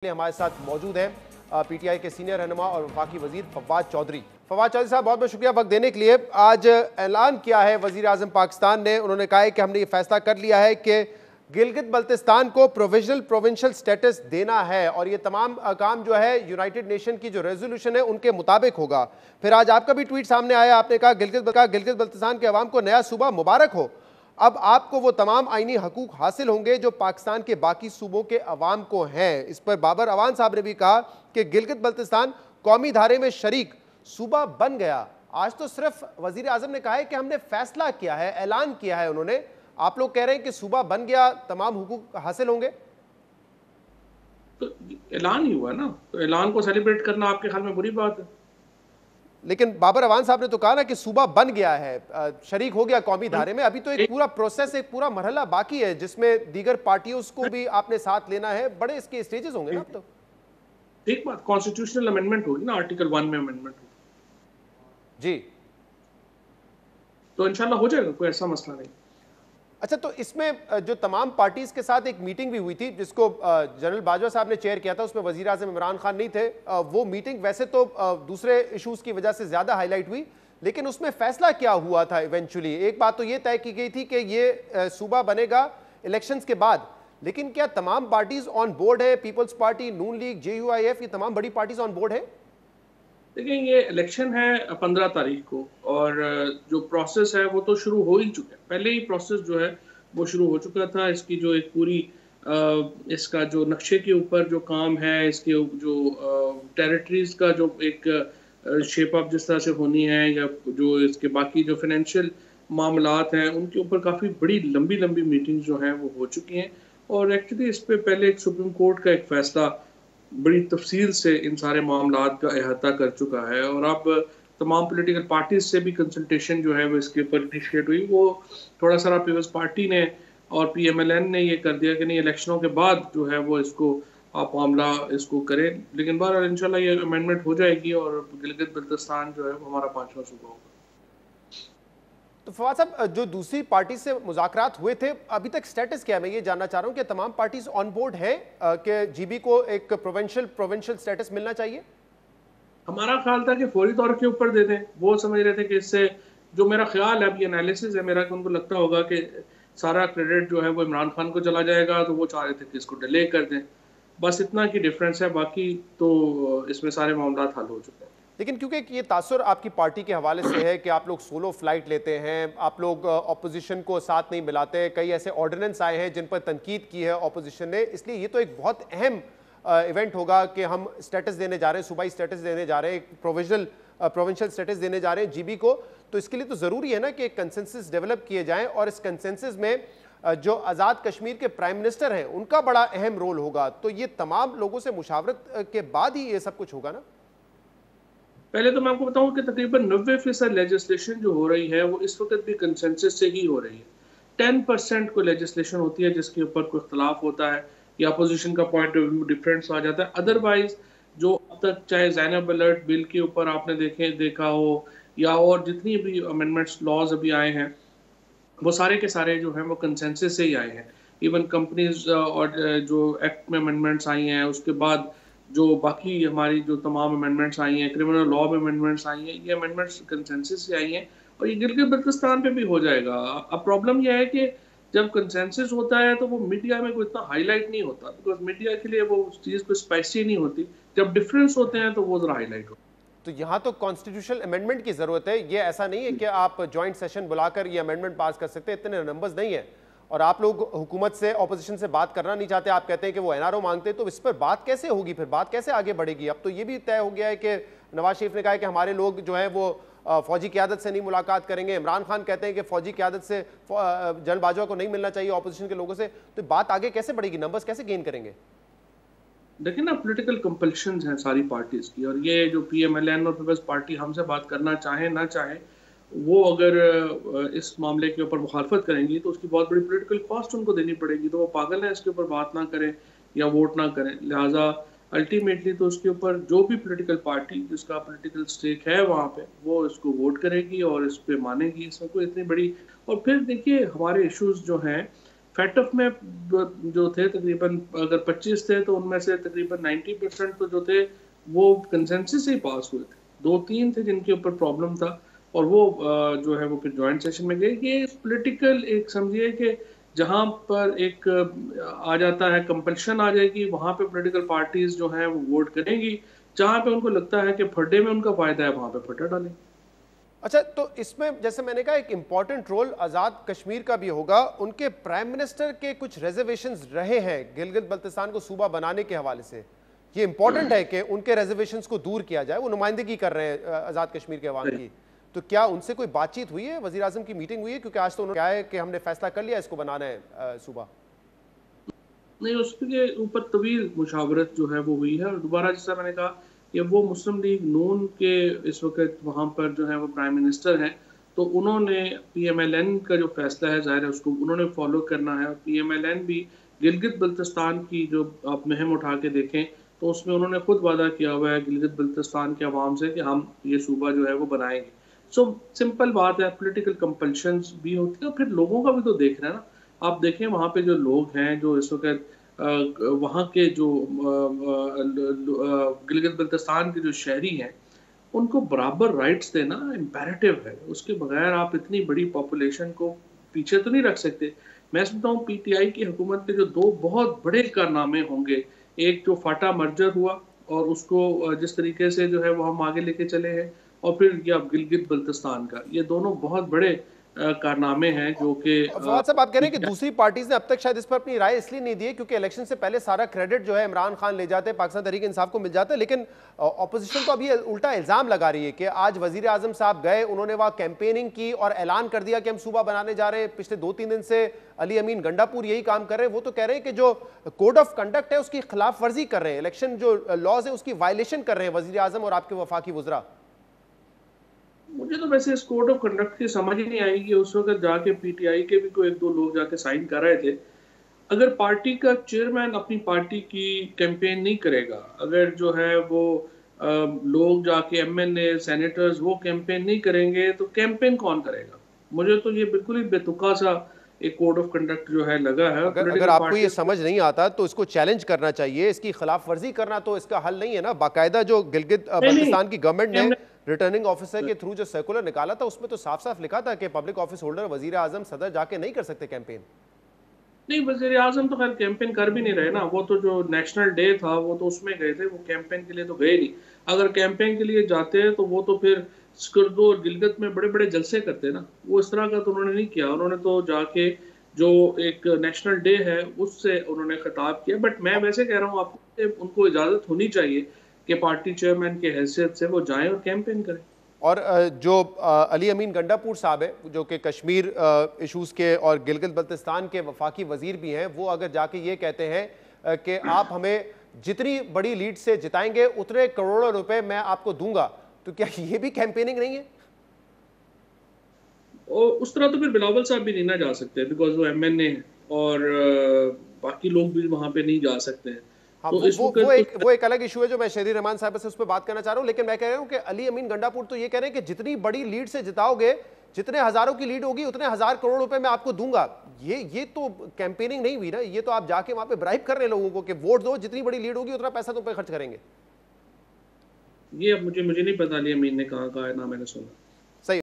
हमारे साथ मौजूद हैं पीटीआई के सीनियर रहनुमा और वफाकी वजीर फवाद चौधरी। फवाद चौधरी साहब, बहुत बहुत शुक्रिया वक्त देने के लिए। आज ऐलान किया है वजीर आजम पाकिस्तान ने, उन्होंने कहा है कि हमने ये फैसला कर लिया है कि गिलगित बल्तिस्तान को प्रोविजनल प्रोविंशियल स्टेटस देना है और ये तमाम काम जो है यूनाइटेड नेशन की जो रेजोल्यूशन है उनके मुताबिक होगा। फिर आज आपका भी ट्वीट सामने आया, आपने कहा गिलगित बल्तिस्तान के अवाम को नया सूबा मुबारक हो। अब आपको वो तमाम आईनी हकूक हासिल होंगे जो पाकिस्तान के बाकी सूबों के अवाम को हैं। इस पर बाबर अवान साहब ने भी कहा कि गिलगित बल्तिस्तान कौमी धारे में शरीक सूबा बन गया। आज तो सिर्फ वजीर आजम ने कहा है कि हमने फैसला किया है, ऐलान किया है उन्होंने। आप लोग कह रहे हैं कि सूबा बन गया, तमाम हुकूक हासिल होंगे। तो ऐलान ही हुआ ना, तो ऐलान को सेलिब्रेट करना आपके ख्याल में बुरी बात है? लेकिन बाबर अवान साहब ने तो कहा ना कि सूबा बन गया है, शरीक हो गया कौमी धारे में। अभी तो एक पूरा प्रोसेस, एक पूरा मरहला बाकी है जिसमें दीगर पार्टियों को भी आपने साथ लेना है। बड़े इसके स्टेजेस होंगे ना अब तो। एक बात, कॉन्स्टिट्यूशनल अमेंडमेंट होगी ना, आर्टिकल 1 में अमेंडमेंट होगी जी, तो इंशाल्लाह हो जाएगा, कोई ऐसा मसला नहीं। अच्छा, तो इसमें जो तमाम पार्टीज के साथ एक मीटिंग भी हुई थी जिसको जनरल बाजवा साहब ने चेयर किया था, उसमें वजीर आजम इमरान खान नहीं थे। वो मीटिंग वैसे तो दूसरे इश्यूज की वजह से ज्यादा हाईलाइट हुई, लेकिन उसमें फैसला क्या हुआ था इवेंचुअली? एक बात तो ये तय की गई थी कि ये सूबा बनेगा इलेक्शंस के बाद, लेकिन क्या तमाम पार्टीज ऑन बोर्ड है? पीपल्स पार्टी, नून लीग, JUIF, ये तमाम बड़ी पार्टीज ऑन बोर्ड है? देखिए, ये इलेक्शन है 15 तारीख को और जो प्रोसेस है वो तो शुरू हो ही चुका है। पहले ही प्रोसेस जो है वो शुरू हो चुका था। इसकी जो एक पूरी इसका जो नक्शे के ऊपर जो काम है, इसके जो टेरिटरीज का जो एक शेप अप जिस तरह से होनी है, या जो इसके बाकी जो फाइनेंशियल मामलात हैं उनके ऊपर काफ़ी बड़ी लंबी लंबी मीटिंग्स जो हैं वो हो चुकी हैं। और एक्चुअली इस पे पहले एक सुप्रीम कोर्ट का एक फैसला बड़ी तफसील से इन सारे मामलात का अहाता कर चुका है और अब तमाम पॉलिटिकल पार्टीज से भी कंसल्टेशन जो है वो इसके ऊपर इनिशिएट हुई। वो थोड़ा सा पीपल्स पार्टी ने और PMLN ने ये कर दिया कि नहीं, इलेक्शनों के बाद जो है वो इसको आप मामला इसको करें। लेकिन बहरहाल इंशाल्लाह ये अमेंडमेंट हो जाएगी और गिलगित बल्तिस्तान जो है वो हमारा 5वां सूबा होगा। तो फवाद साहब, जो दूसरी पार्टी से मुज़ाकरात हुए थे, अभी तक स्टेटस क्या है? मैं ये जानना चाह रहा हूँ कि तमाम पार्टीज ऑन बोर्ड हैं कि GB को एक प्रोविंशियल स्टेटस मिलना चाहिए? हमारा ख्याल था कि फौरी तौर के ऊपर दे दें। वो समझ रहे थे कि इससे, जो मेरा ख्याल है, अभी एनालिसिस है मेरा, कि उनको लगता होगा कि सारा क्रेडिट जो है वो इमरान खान को चला जाएगा, तो वो चाह रहे थे कि इसको डिले कर दें। बस इतना की डिफरेंस है, बाकी तो इसमें सारे मामला हल हो चुके हैं। लेकिन क्योंकि ये तासुर आपकी पार्टी के हवाले से है कि आप लोग सोलो फ्लाइट लेते हैं, आप लोग ऑपोजिशन को साथ नहीं मिलाते, कई ऐसे ऑर्डिनेंस आए हैं जिन पर तनकीद की है ऑपोजिशन ने, इसलिए ये तो एक बहुत अहम इवेंट होगा कि हम स्टेटस देने जा रहे हैं, सूबाई स्टेटस देने जा रहे हैं, एक प्रोविंशियल स्टेटस देने जा रहे हैं GB को। तो इसके लिए तो ज़रूरी है ना कि एक कंसेंसस डेवलप किए जाएँ और इस कंसेंसस में जो आज़ाद कश्मीर के प्राइम मिनिस्टर हैं उनका बड़ा अहम रोल होगा। तो ये तमाम लोगों से मुशावरत के बाद ही ये सब कुछ होगा ना? पहले तो मैं आपको बताऊं कि तकरीबन 90% लेजिस्लेशन जो हो रही है वो इस वक्त भी कंसेंसस से ही हो रही है। 10% कोई लेजिस्लेशन होती है जिसके ऊपर कोई इख्तलाफ होता है या अपोजिशन का पॉइंट ऑफ व्यू डिफरेंस आ जाता है। अदरवाइज जो अब तक, चाहे ज़ैनब अलर्ट बिल के ऊपर आपने देखा हो, या और जितनी भी अमेंडमेंट्स लॉज अभी आए हैं, वो सारे के सारे जो हैं वो कंसेंसस से ही आए हैं। इवन कंपनीज और जो एक्ट में अमेंडमेंट्स आई हैं, उसके बाद जो बाकी हमारी जो तमाम अमेंडमेंट्स आई हैं, क्रिमिनल लॉ में अमेंडमेंट्स आई हैं, ये अमेंडमेंट्स कंसेंसस से आई हैं और ये गिलगित बल्तिस्तान पे भी हो जाएगा। अब प्रॉब्लम यह है कि जब कंसेंसस होता है तो वो मीडिया में कोई इतना हाईलाइट नहीं होता, बिकॉज मीडिया के लिए वो चीज़ कोई स्पाइसी नहीं होती। जब डिफरेंस होते हैं तो वो ज़रा हाईलाइट होता है। तो यहाँ तो कॉन्स्टिट्यूशनल अमेंडमेंट की जरूरत है। ये ऐसा नहीं है कि आप ज्वाइंट सेशन बुलाकर ये अमेंडमेंट पास कर सकते हैं, इतने नंबर्स नहीं है। और आप लोग हुकूमत से, ऑपोजिशन से बात करना नहीं चाहते, आप कहते हैं कि वो NRO मांगते हैं, तो इस पर बात कैसे होगी? फिर बात कैसे आगे बढ़ेगी? अब तो ये भी तय हो गया है कि नवाज शरीफ ने कहा है कि हमारे लोग जो है वो फौजी क़यादत से नहीं मुलाकात करेंगे। इमरान खान कहते हैं कि फौजी क़यादत से जनरल बाजवा को नहीं मिलना चाहिए ऑपोजिशन के लोगों से। तो बात आगे कैसे बढ़ेगी? नंबर्स कैसे गेन करेंगे? देखिए ना, पॉलिटिकल कंपल्शंस हैं सारी पार्टीज की, और ये जो PMLN और पीपल्स पार्टी हमसे बात करना चाहे ना चाहे, वो अगर इस मामले के ऊपर मुखालफत करेंगी तो उसकी बहुत बड़ी पॉलिटिकल कॉस्ट उनको देनी पड़ेगी। तो वो पागल है इसके ऊपर बात ना करें या वोट ना करें। लिहाजा अल्टीमेटली तो उसके ऊपर जो भी पॉलिटिकल पार्टी जिसका पॉलिटिकल स्टेक है वहाँ पे, वो इसको वोट करेगी और इस पे मानेगी। इसमें कोई इतनी बड़ी, और फिर देखिए हमारे इश्यूज जो हैं कट ऑफ में जो थे तकरीबन अगर 25 थे तो उनमें से तकरीबन 90% तो जो थे वो कंसेंसस से ही पास हुए थे। 2-3 थे जिनके ऊपर प्रॉब्लम था और वो जो है वो फिर जॉइंट सेशन में गए। ये पॉलिटिकल एक समझिए कि जहाँ पर एक आ जाता है, कंपल्शन आ जाएगी, वहाँ पे पॉलिटिकल पार्टीज जो हैं वो वोट करेंगी। जहाँ पे उनको लगता है कि फड्डे में उनका फायदा है, वहाँ पे फड्डा डालेंगे। अच्छा, तो इसमें जैसे मैंने कहा एक इंपॉर्टेंट रोल आज़ाद कश्मीर का भी होगा। उनके प्राइम मिनिस्टर के कुछ रिजर्वेशंस रहे हैं गिलगित बल्तिस्तान को सूबा बनाने के हवाले से। ये इंपॉर्टेंट है कि उनके रिजर्वेशंस को दूर किया जाए। वो नुमाइंदगी कर रहे हैं आज़ाद कश्मीर के अवाम की। तो क्या उनसे कोई बातचीत हुई है, वजीर आजम की मीटिंग हुई है? क्योंकि आज तो उन्होंने कहा है कि हमने फैसला कर लिया इसको बनाना है सूबा। नहीं, उसके ऊपर तवील मुशावरत जो है वो हुई है और दोबारा जैसा मैंने कहा कि वो मुस्लिम लीग नून के इस वक्त वहाँ पर जो है वो प्राइम मिनिस्टर हैं, तो उन्होंने पीएमएलएन का जो फैसला है ज़ाहिर है उसको उन्होंने फॉलो करना है। और पीएमएलएन भी गिलगित बल्तिस्तान की जो आप मुहिम उठा के देखें तो उसमें उन्होंने खुद वादा किया हुआ है गिलगित बल्तिस्तान के अवाम से कि हम ये सूबा जो है वो बनाएंगे। सो सिंपल बात है, पॉलिटिकल कंपल्शंस भी होती है और फिर लोगों का भी तो देखना है ना। आप देखें वहाँ पे जो लोग हैं जो इस वक्त वहाँ के जो गिलगित बल्तिस्तान के जो शहरी हैं उनको बराबर राइट्स देना इम्पेरेटिव है। उसके बगैर आप इतनी बड़ी पॉपुलेशन को पीछे तो नहीं रख सकते। मैं समझता हूँ पीटीआई की हुकूमत के जो दो बहुत बड़े कारनामे होंगे, एक जो फाटा मर्जर हुआ और उसको जिस तरीके से जो है वो हम आगे लेके चले हैं, और फिर ये अब गिलगित बल्तिस्तान का, ये दोनों बहुत बड़े कारनामे हैं जो कि फवाद साहब, आप कह रहे हैं कि दूसरी पार्टीज ने अब तक शायद इस पर अपनी राय इसलिए नहीं दी है क्योंकि इलेक्शन से पहले सारा क्रेडिट जो है इमरान खान ले जाते हैं, पाकिस्तान तहरीक इंसाफ को मिल जाता है। लेकिन ऑपोजिशन तो अभी उल्टा इल्जाम लगा रही है कि आज वजीर आजम साहब गए, उन्होंने वहां कैंपेनिंग की और ऐलान कर दिया कि हम सूबा बनाने जा रहे हैं। पिछले 2-3 दिन से अली अमीन गंडापुर यही काम कर रहे हैं। वो तो कह रहे हैं कि जो कोड ऑफ कंडक्ट है उसकी खिलाफ वर्जी कर रहे हैं, इलेक्शन जो लॉज है उसकी वायलेशन कर रहे हैं वजीर आजम और आपके वफाकी वुजरा। मुझे तो वैसे इस कोड ऑफ कंडक्ट की समझ ही नहीं आई कि उस वक्त जाके पीटीआई के भी कोई एक दो लोग जाके साइन कर रहे थे। अगर पार्टी का चेयरमैन अपनी पार्टी की कैंपेन नहीं करेगा, अगर जो है वो लोग जाके एमएनए सेनेटर्स वो कैंपेन नहीं करेंगे तो कैंपेन कौन करेगा? मुझे तो ये बिल्कुल ही बेतुका सा एक कोड ऑफ कंडक्ट जो है लगा है। अगर आपको ये समझ नहीं आता तो इसको चैलेंज करना चाहिए, इसकी खिलाफ वर्जी करना तो इसका हल नहीं है ना। बाकायदा जो गिलगित बल्तिस्तान की गवर्नमेंट ने रिटर्निंग ऑफिसर के थ्रू जो सर्कुलर निकाला था उसमें तो साफ साफ लिखा था कि पब्लिक ऑफिस होल्डर, वजीर आजम, सदर जाके नहीं कर सकते कैंपेन। नहीं, वज़ीर आज़म तो खैर कैंपेन कर भी नहीं रहे ना। वो तो जो नेशनल डे था वो तो उसमें गए थे, वो कैंपेन के लिए तो गए नहीं। अगर कैंपेन के लिए जाते हैं तो वो तो फिर स्कर्दो और गिलगित में बड़े बड़े जलसे करते ना। वो इस तरह का तो उन्होंने नहीं किया। उन्होंने तो जाके जो एक नेशनल डे है उससे उन्होंने खिताब किया। बट मैं वैसे कह रहा हूँ आपको, उनको इजाज़त होनी चाहिए कि पार्टी चेयरमैन की हैसियत से वो जाएं और कैंपेन करें। और जो अली अमीन गंडापुर साहब है जो कि कश्मीर इशूज़ के और गिलगित बल्तिस्तान के वफाकी वजीर भी हैं, वो अगर जाके ये कहते हैं कि आप हमें जितनी बड़ी लीड से जिताएंगे उतने करोड़ों रुपए मैं आपको दूंगा, तो क्या ये भी कैंपेनिंग नहीं है? और उस तरह तो फिर बिलावल साहब भी नहीं ना जा सकते, बिकॉज वो एमएनए है और बाकी लोग भी वहां पे नहीं जा सकते हैं। हाँ, तो इस वो एक अलग इशू है जो मैं शहरी रहमान साहब से उस पर बात करना चाह रहा हूँ। लेकिन मैं कह रहा हूँ कि अली अमीन गंडापुर तो ये कह रहे हैं कि जितनी बड़ी लीड से जिताओगे, जितने हजारों की लीड होगी उतने 1000 करोड़ रुपए मैं आपको दूंगा। ये तो कैंपेनिंग नहीं हुई ना, ये तो आप जाके वहां पे ब्राइब कर रहे हैं लोगों को कि वोट दो, जितनी बड़ी लीड होगी उतना पैसा तुम पे खर्च करेंगे। ये अब मुझे नहीं पता अली अमीन ने कहा है, ना मैंने सुना।